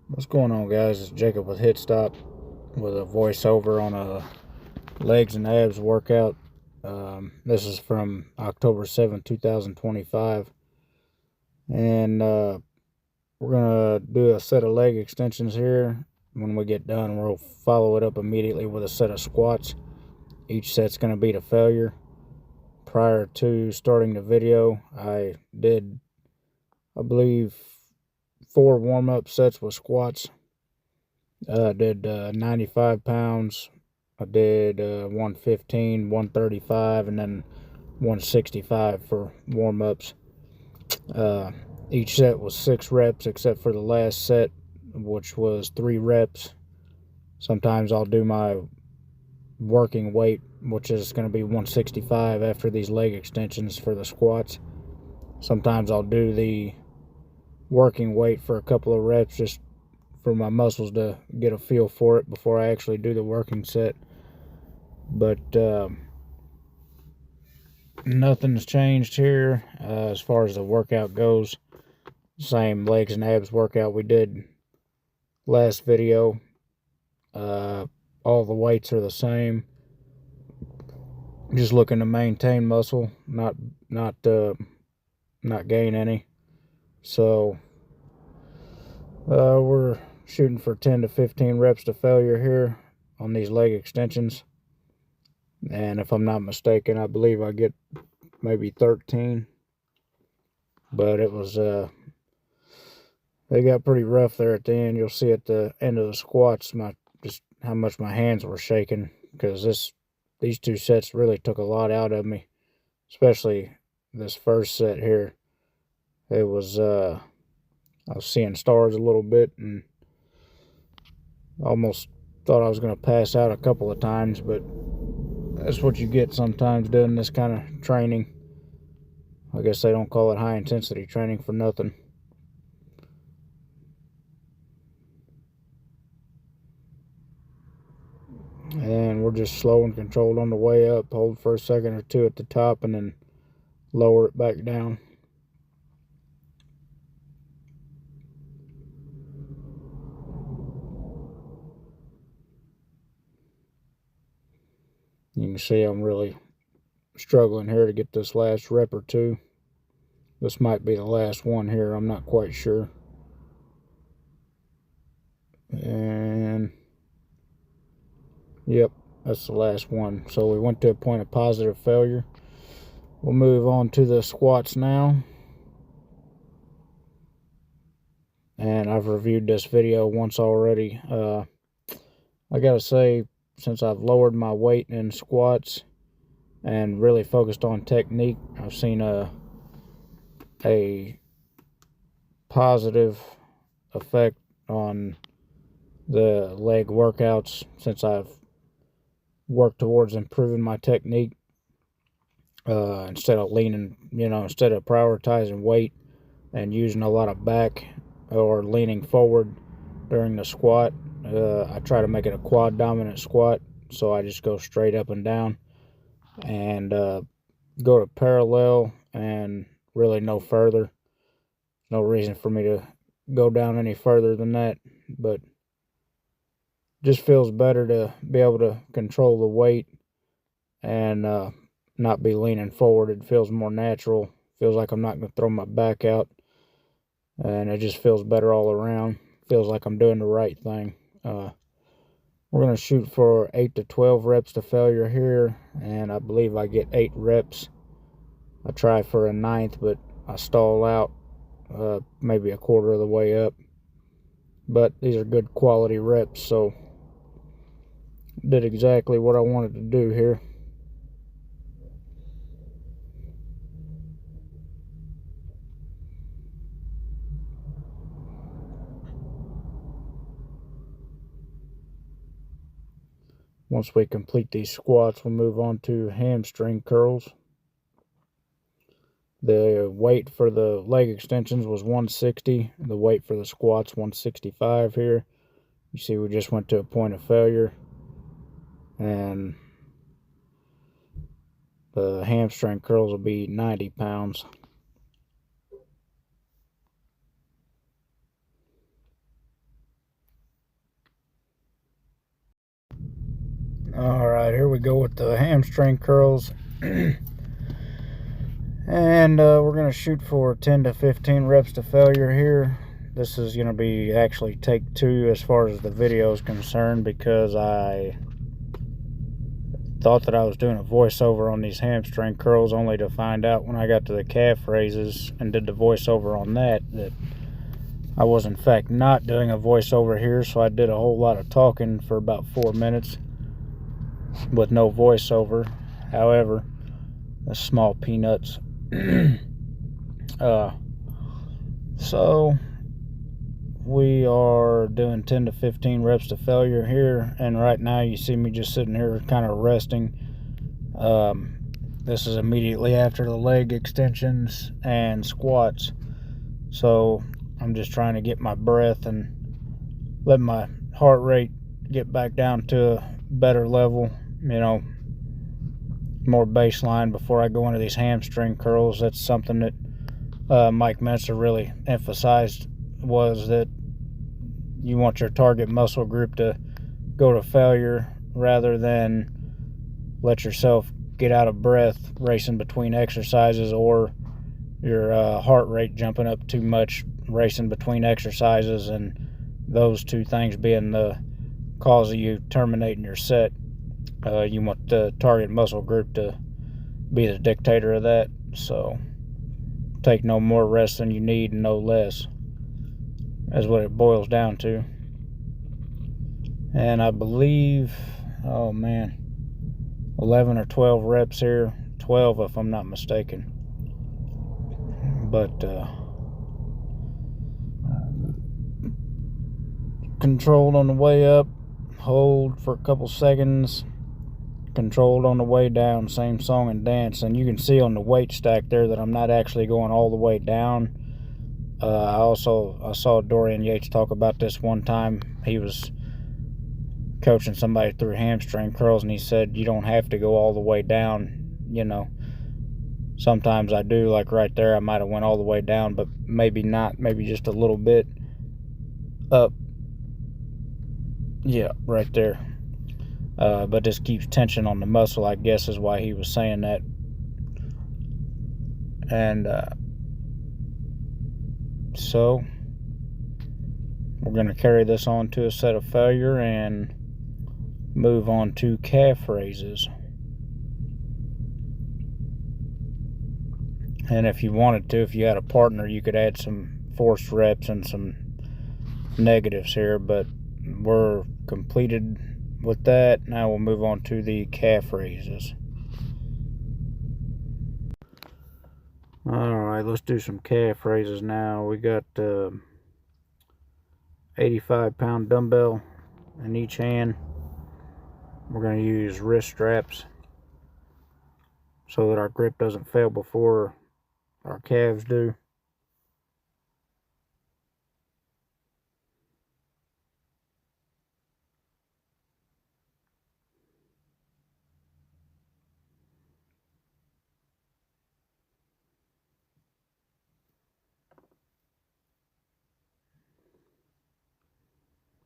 What's going on, guys? It's Jacob with H.I.T with a voiceover on a legs and abs workout. This is from October 7th, 2025. And we're going to do a set of leg extensions here. When we get done, we'll follow it up immediately with a set of squats. Each set's going to be to failure. Prior to starting the video, I did, I believe, 4 warm-up sets with squats. I did 95 pounds. I did 115, 135, and then 165 for warm-ups. Each set was 6 reps, except for the last set, which was 3 reps. Sometimes I'll do my working weight, which is going to be 165 after these leg extensions for the squats. Sometimes I'll do the working weight for a couple of reps just for my muscles to get a feel for it before I actually do the working set. But nothing's changed here as far as the workout goes. Same legs and abs workout we did last video. All the weights are the same. Just looking to maintain muscle, not gain any. So we're shooting for 10 to 15 reps to failure here on these leg extensions. And if I'm not mistaken, I believe I get maybe 13. But it was they got pretty rough there at the end. You'll see at the end of the squats just how much my hands were shaking, because these 2 sets really took a lot out of me, especially this first set here. It was I was seeing stars a little bit and almost thought I was going to pass out a couple of times, but that's what you get sometimes doing this kind of training. I guess they don't call it high intensity training for nothing. And we're just slow and controlled on the way up. Hold for a second or two at the top and then lower it back down. You can see I'm really struggling here to get this last rep or two. This might be the last one here. I'm not quite sure. And yep, that's the last one. So we went to a point of positive failure. We'll move on to the squats now. And I've reviewed this video once already. I gotta say, since I've lowered my weight in squats and really focused on technique, I've seen a positive effect on the leg workouts since I've worked towards improving my technique. Instead of instead of prioritizing weight and using a lot of back or leaning forward during the squat, I try to make it a quad dominant squat, so I just go straight up and down and go to parallel and really no further. No reason for me to go down any further than that, but just feels better to be able to control the weight and not be leaning forward. It feels more natural. Feels like I'm not going to throw my back out, and it just feels better all around. Feels like I'm doing the right thing. We're going to shoot for 8 to 12 reps to failure here, and I believe I get 8 reps. I try for a 9th, but I stall out maybe a quarter of the way up. But these are good quality reps, so did exactly what I wanted to do here. Once we complete these squats, we'll move on to hamstring curls. The weight for the leg extensions was 160. The weight for the squats, 165 here. You see we just went to a point of failure. And the hamstring curls will be 90 pounds. Alright, here we go with the hamstring curls. And we're going to shoot for 10 to 15 reps to failure here. This is going to be actually take 2 as far as the video is concerned, because I thought that I was doing a voiceover on these hamstring curls, only to find out when I got to the calf raises and did the voiceover on that I was in fact not doing a voiceover here. So I did a whole lot of talking for about 4 minutes with no voiceover. However, the small peanuts. So we are doing 10 to 15 reps to failure here, and right now you see me just sitting here kind of resting. This is immediately after the leg extensions and squats, so I'm just trying to get my breath and let my heart rate get back down to a better level, more baseline before I go into these hamstring curls. That's something that Mike Menser really emphasized, was that you want your target muscle group to go to failure rather than let yourself get out of breath racing between exercises, or your heart rate jumping up too much racing between exercises, and those two things being the cause of you terminating your set. You want the target muscle group to be the dictator of that. So take no more rest than you need, and no less, is what it boils down to. And I believe, 11 or 12 reps here, 12 if I'm not mistaken. But controlled on the way up, hold for a couple seconds, controlled on the way down, same song and dance. And you can see on the weight stack there that I'm not actually going all the way down. I saw Dorian Yates talk about this one time. He was coaching somebody through hamstring curls, and he said you don't have to go all the way down. Sometimes I do, like right there I might have went all the way down, but maybe not, maybe just a little bit up. Yeah, right there. But this keeps tension on the muscle, I guess, is why he was saying that. And so we're going to carry this on to a set of failure and move on to calf raises. And if you wanted to, if you had a partner, you could add some forced reps and some negatives here, but we're completed with that. Now we'll move on to the calf raises. Alright, let's do some calf raises now. We got 85-pound dumbbell in each hand. We're going to use wrist straps so that our grip doesn't fail before our calves do.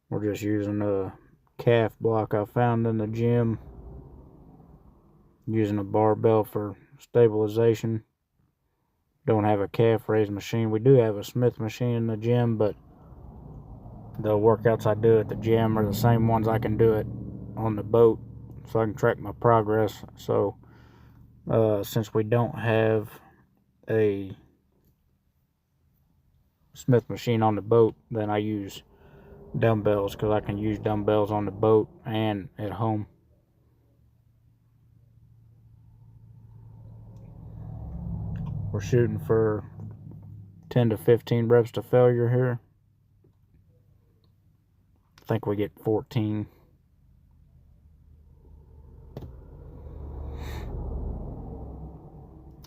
We're just using a calf block I found in the gym, using a barbell for stabilization. Don't have a calf raise machine. We do have a Smith machine in the gym, but the workouts I do at the gym are the same ones I can do it on the boat, so I can track my progress. So since we don't have a Smith machine on the boat, then I use dumbbells, because I can use dumbbells on the boat and at home. We're shooting for 10 to 15 reps to failure here. I think we get 14.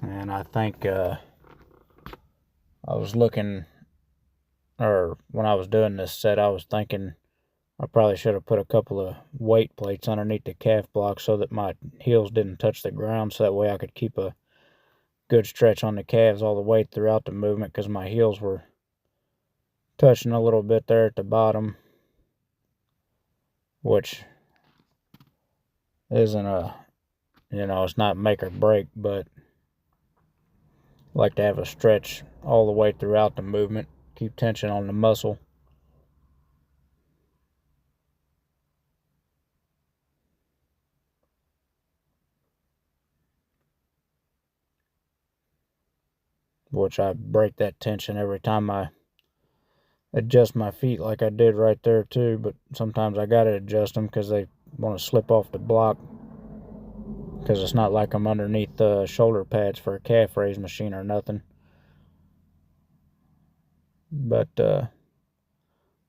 And I think I was looking, or when I was doing this set, I was thinking I probably should have put a couple of weight plates underneath the calf block so that my heels didn't touch the ground, so that way I could keep a good stretch on the calves all the way throughout the movement, because my heels were touching a little bit there at the bottom, which isn't a, it's not make or break, but I like to have a stretch all the way throughout the movement, keep tension on the muscle. Which I break that tension every time I adjust my feet, like I did right there too, but sometimes I gotta adjust them because they want to slip off the block, because it's not like I'm underneath the shoulder pads for a calf raise machine or nothing. But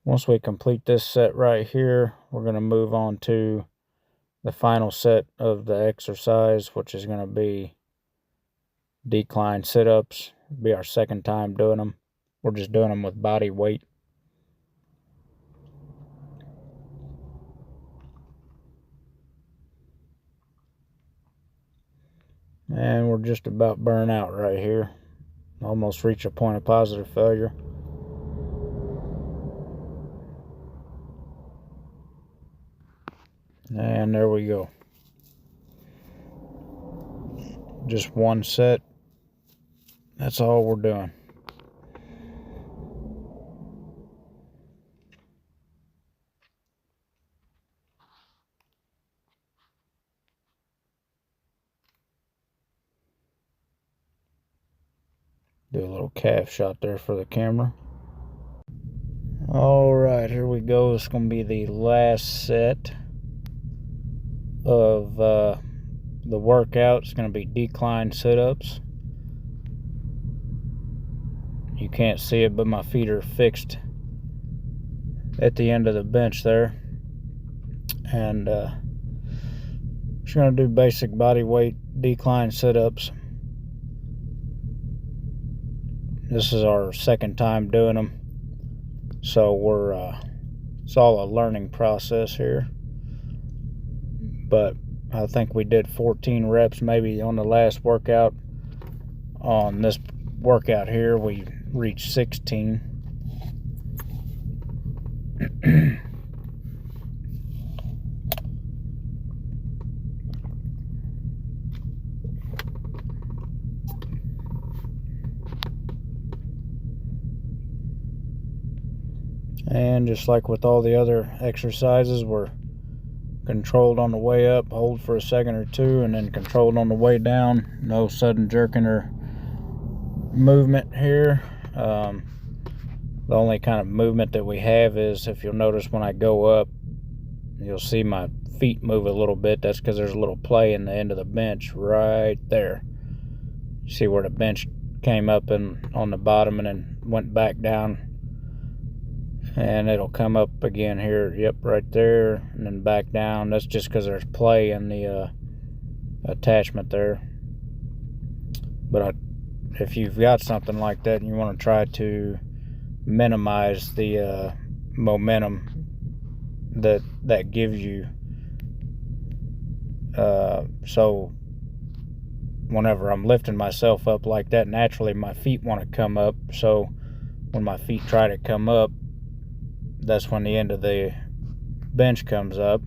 once we complete this set right here, we're going to move on to the final set of the exercise, which is going to be decline sit-ups. Be our second time doing them. We're just doing them with body weight. And we're just about burnt out right here. Almost reach a point of positive failure. And there we go. Just one set. That's all we're doing. Do a little calf shot there for the camera. Alright, here we go. It's going to be the last set of the workout. It's going to be decline sit-ups. You can't see it, but my feet are fixed at the end of the bench there. And just going to do basic body weight decline sit-ups. This is our second time doing them, so it's all a learning process here. But I think we did 14 reps maybe on the last workout. On this workout here, we reached 16. And just like with all the other exercises, we're controlled on the way up, hold for a second or two, and then controlled on the way down. No sudden jerking or movement here. The only kind of movement that we have is, if you'll notice when I go up, you'll see my feet move a little bit. That's because there's a little play in the end of the bench right there. You see where the bench came up and on the bottom and then went back down, and it'll come up again here. Yep, right there, and then back down. That's just because there's play in the attachment there. But if you've got something like that and you want to try to minimize the momentum that gives you, so whenever I'm lifting myself up like that, naturally my feet want to come up. So when my feet try to come up, that's when the end of the bench comes up,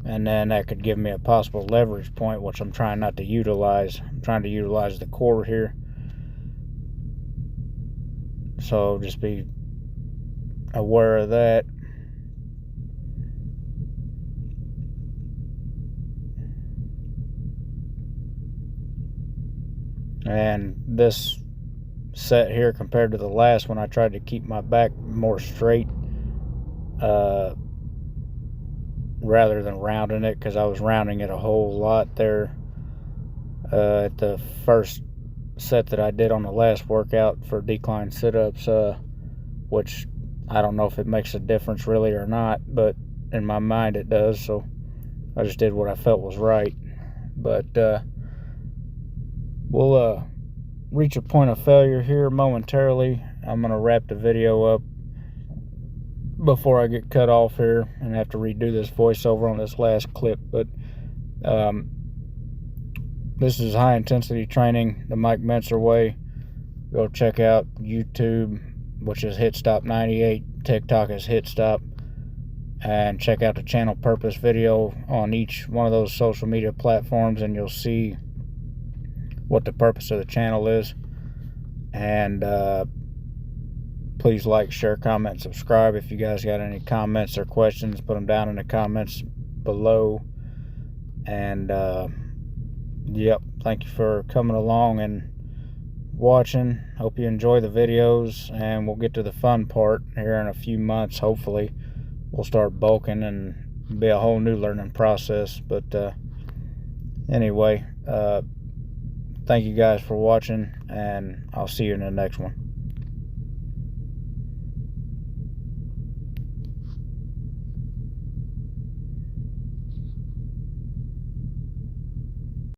and then that could give me a possible leverage point, which I'm trying not to utilize. I'm trying to utilize the core here. So just be aware of that. And this set here, compared to the last one, I tried to keep my back more straight rather than rounding it, because I was rounding it a whole lot there at the first set that I did on the last workout for decline sit-ups, which I don't know if it makes a difference really or not, but in my mind it does. So I just did what I felt was right. But we'll reach a point of failure here momentarily. I'm going to wrap the video up before I get cut off here and have to redo this voiceover on this last clip. But this is high intensity training the Mike Mentzer way. Go check out YouTube, which is H.I.T 98. TikTok is H.I.T Stop. and check out the channel purpose video on each one of those social media platforms, and you'll see what the purpose of the channel is. And please like, share, comment, and subscribe. If you guys got any comments or questions, put them down in the comments below. And yep, thank you for coming along and watching. Hope you enjoy the videos, and we'll get to the fun part here in a few months. Hopefully we'll start bulking and be a whole new learning process. But anyway, thank you guys for watching, and I'll see you in the next one.